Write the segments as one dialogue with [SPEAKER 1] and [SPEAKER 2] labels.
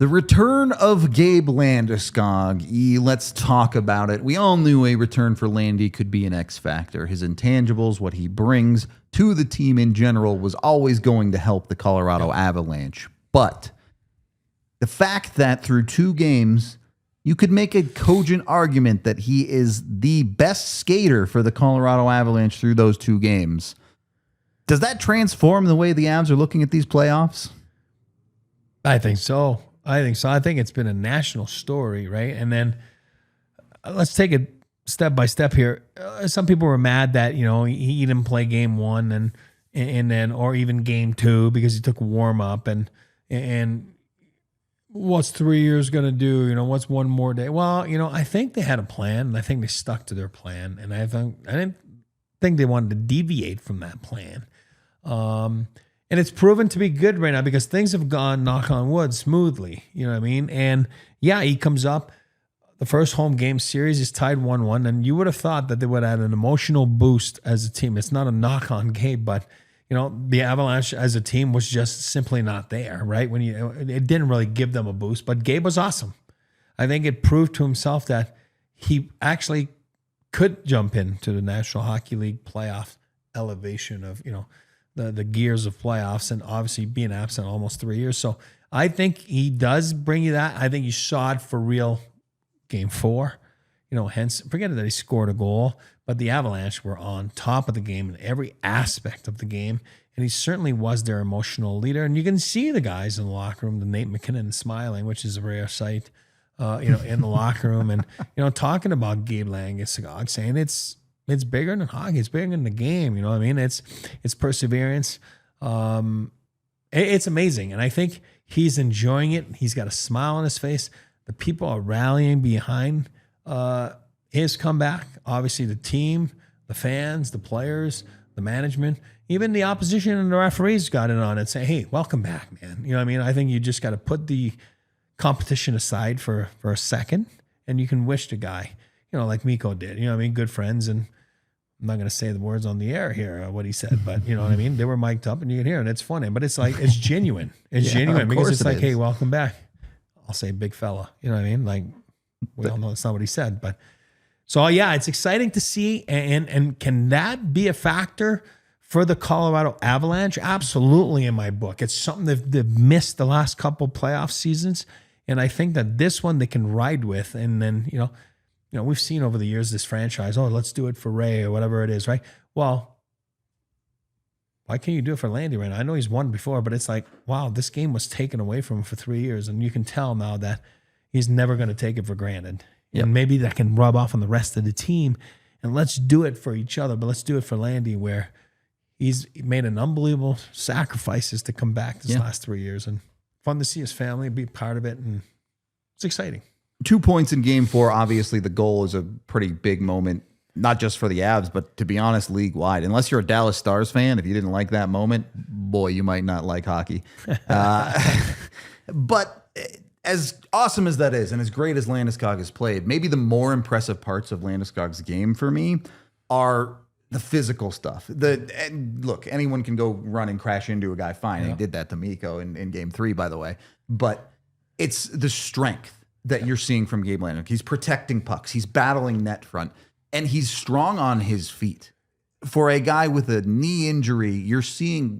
[SPEAKER 1] The return of Gabe Landeskog. Let's talk about it. We all knew a return for Landy could be an X factor. His intangibles, what he brings to the team in general, was always going to help the Colorado Avalanche. But the fact that through 2 games, you could make a cogent argument that he is the best skater for the Colorado Avalanche through those 2 games. Does that transform the way the Avs are looking at these playoffs?
[SPEAKER 2] I think so. I think it's been a national story, right? And then let's take it step by step here. Some people were mad that, he didn't play game 1 and then, or even game 2 because he took a warm up and what's 3 years going to do? What's one more day? Well, I think they had a plan and I think they stuck to their plan. And I didn't think they wanted to deviate from that plan. And it's proven to be good right now because things have gone, knock on wood, smoothly. You know what I mean? And yeah, he comes up. The first home game series is tied 1-1, and you would have thought that they would have had an emotional boost as a team. It's not a knock on Gabe, but the Avalanche as a team was just simply not there, right? It didn't really give them a boost, but Gabe was awesome. I think it proved to himself that he actually could jump into the National Hockey League playoff elevation of, the gears of playoffs, and obviously being absent almost 3 years. So I think he does bring you that. I think you saw it for real game 4. Hence, forget that he scored a goal, but the Avalanche were on top of the game in every aspect of the game, and he certainly was their emotional leader. And you can see the guys in the locker room, the Nate McKinnon smiling, which is a rare sight, in the locker room, and talking about Gabe Landeskog, saying it's bigger than hockey. It's bigger than the game. You know what I mean? It's perseverance. It's amazing. And I think he's enjoying it. He's got a smile on his face. The people are rallying behind his comeback. Obviously the team, the fans, the players, the management, even the opposition and the referees got in on it, saying, hey, welcome back, man. You know what I mean? I think you just got to put the competition aside for a second, and you can wish the guy, like Mikko did. You know what I mean? Good friends, and I'm not going to say the words on the air here, what he said, but you know what I mean? They were mic'd up and you can hear it. It's funny, but it's like, it's genuine. It's genuine because it's like, hey, welcome back. I'll say big fella. You know what I mean? Like, we all know that's not what he said, but so yeah, it's exciting to see. And can that be a factor for the Colorado Avalanche? Absolutely, in my book. It's something they've missed the last couple playoff seasons. And I think that this one they can ride with. And then, we've seen over the years this franchise, let's do it for Ray or whatever it is, right? Well, why can't you do it for Landy right now? I know he's won before, but it's like, wow, this game was taken away from him for 3 years. And you can tell now that he's never going to take it for granted. Yep. And maybe that can rub off on the rest of the team. And let's do it for each other, but let's do it for Landy, where he's made an unbelievable sacrifices to come back this last 3 years. And fun to see his family be part of it. And it's exciting.
[SPEAKER 1] 2 points in game 4. Obviously, the goal is a pretty big moment, not just for the Avs, but to be honest, league-wide. Unless you're a Dallas Stars fan, if you didn't like that moment, boy, you might not like hockey. But as awesome as that is, and as great as Landeskog has played, maybe the more impressive parts of Landeskog's game for me are the physical stuff. Look, anyone can go run and crash into a guy, fine. Yeah. He did that to Mikko in game 3, by the way. But it's the strength that you're seeing from Gabe Landeskog. He's protecting pucks. He's battling net front. And he's strong on his feet. For a guy with a knee injury, you're seeing,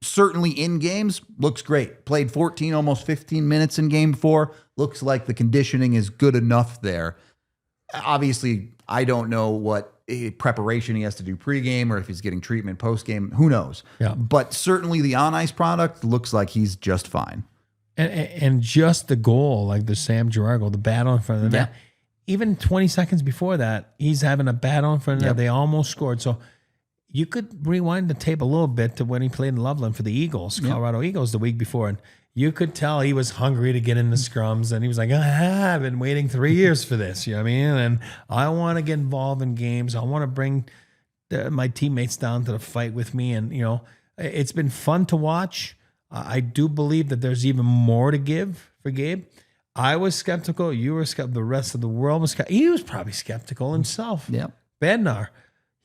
[SPEAKER 1] certainly in games, looks great. Played 14, almost 15 minutes in game 4. Looks like the conditioning is good enough there. Obviously, I don't know what preparation he has to do pregame or if he's getting treatment postgame. Who knows? Yeah. But certainly the on-ice product looks like he's just fine.
[SPEAKER 2] And just the goal, like the Sam Girard goal, the battle in front of the net. Even 20 seconds before that, he's having a battle in front of the net. They almost scored. So you could rewind the tape a little bit to when he played in Loveland for the Eagles, Colorado Eagles, the week before. And you could tell he was hungry to get in the scrums. And he was like, I've been waiting 3 years for this. You know what I mean? And I want to get involved in games. I want to bring my teammates down to the fight with me. And, it's been fun to watch. I do believe that there's even more to give for Gabe. I was skeptical. You were skeptical. The rest of the world was skeptical. He was probably skeptical himself.
[SPEAKER 1] Yeah.
[SPEAKER 2] Bednar,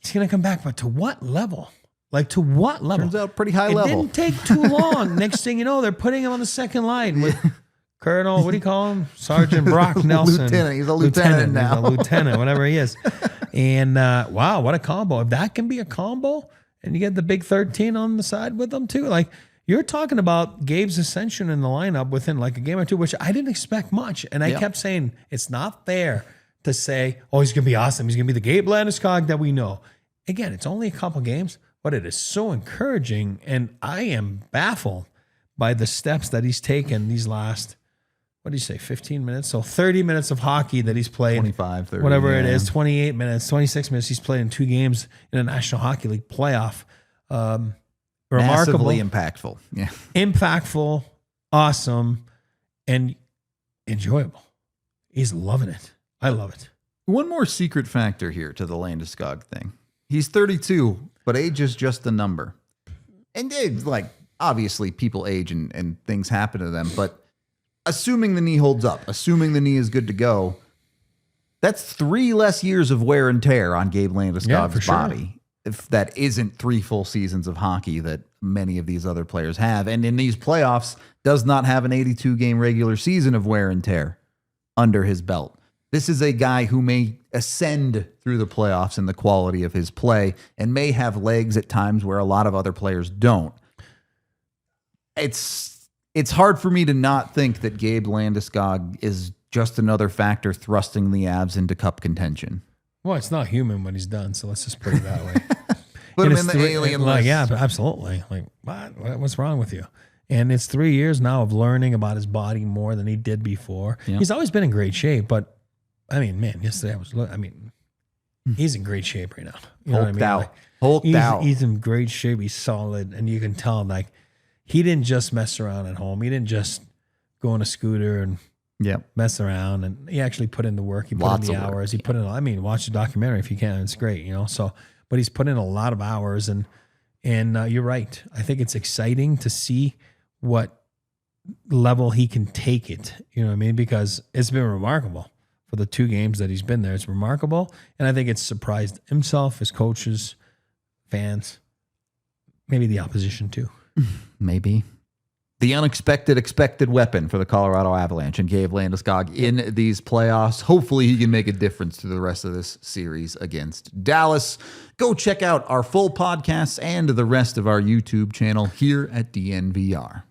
[SPEAKER 2] he's going to come back, but to what level? Like, to what level?
[SPEAKER 1] Turns out pretty high level.
[SPEAKER 2] It didn't take too long. Next thing you know, they're putting him on the second line with Colonel, what do you call him? Sergeant Brock Nelson.
[SPEAKER 1] Lieutenant. He's a lieutenant now.
[SPEAKER 2] He's a lieutenant, whatever he is. And wow, what a combo. If that can be a combo and you get the big 13 on the side with them too, like you're talking about Gabe's ascension in the lineup within like a game or two, which I didn't expect much. And I kept saying, it's not fair to say, oh, he's going to be awesome. He's going to be the Gabe Landeskog that we know. Again, it's only a couple games, but it is so encouraging. And I am baffled by the steps that he's taken these last, what do you say, 15 minutes? So 30 minutes of hockey that he's played.
[SPEAKER 1] 25, 30.
[SPEAKER 2] Whatever it is, 28 minutes, 26 minutes. He's played in 2 games in a National Hockey League playoff. Remarkable.
[SPEAKER 1] Massively impactful. Yeah.
[SPEAKER 2] Impactful, awesome, and enjoyable. He's loving it. I love it.
[SPEAKER 1] One more secret factor here to the Landeskog thing. He's 32, but age is just a number. And like, obviously people age and things happen to them, but assuming the knee holds up, assuming the knee is good to go, that's 3 less years of wear and tear on Gabe Landeskog's body. If that isn't 3 full seasons of hockey that many of these other players have. And in these playoffs, does not have an 82-game regular season of wear and tear under his belt. This is a guy who may ascend through the playoffs in the quality of his play and may have legs at times where a lot of other players don't. It's hard for me to not think that Gabe Landeskog is just another factor thrusting the Avs into cup contention.
[SPEAKER 2] Well, it's not human what he's done, so let's just put it that way.
[SPEAKER 1] Put him in the alien list.
[SPEAKER 2] Yeah, absolutely. Like, what's wrong with you? And it's 3 years now of learning about his body more than he did before. Yeah. He's always been in great shape, but I mean, man, yesterday he's in great shape right now. You know what I mean?
[SPEAKER 1] Out.
[SPEAKER 2] Like,
[SPEAKER 1] Hulked out.
[SPEAKER 2] He's in great shape. He's solid, and you can tell like he didn't just mess around at home. He didn't just go on a scooter and mess around, and he actually put in the work. He put in the hours. He put in. I mean, watch the documentary if you can. It's great, you know. So, but he's put in a lot of hours, and you're right. I think it's exciting to see what level he can take it. You know what I mean? Because it's been remarkable for the 2 games that he's been there. It's remarkable, and I think it's surprised himself, his coaches, fans, maybe the opposition too.
[SPEAKER 1] Maybe. The unexpected expected weapon for the Colorado Avalanche and Gabe Landeskog in these playoffs. Hopefully he can make a difference to the rest of this series against Dallas. Go check out our full podcasts and the rest of our YouTube channel here at DNVR.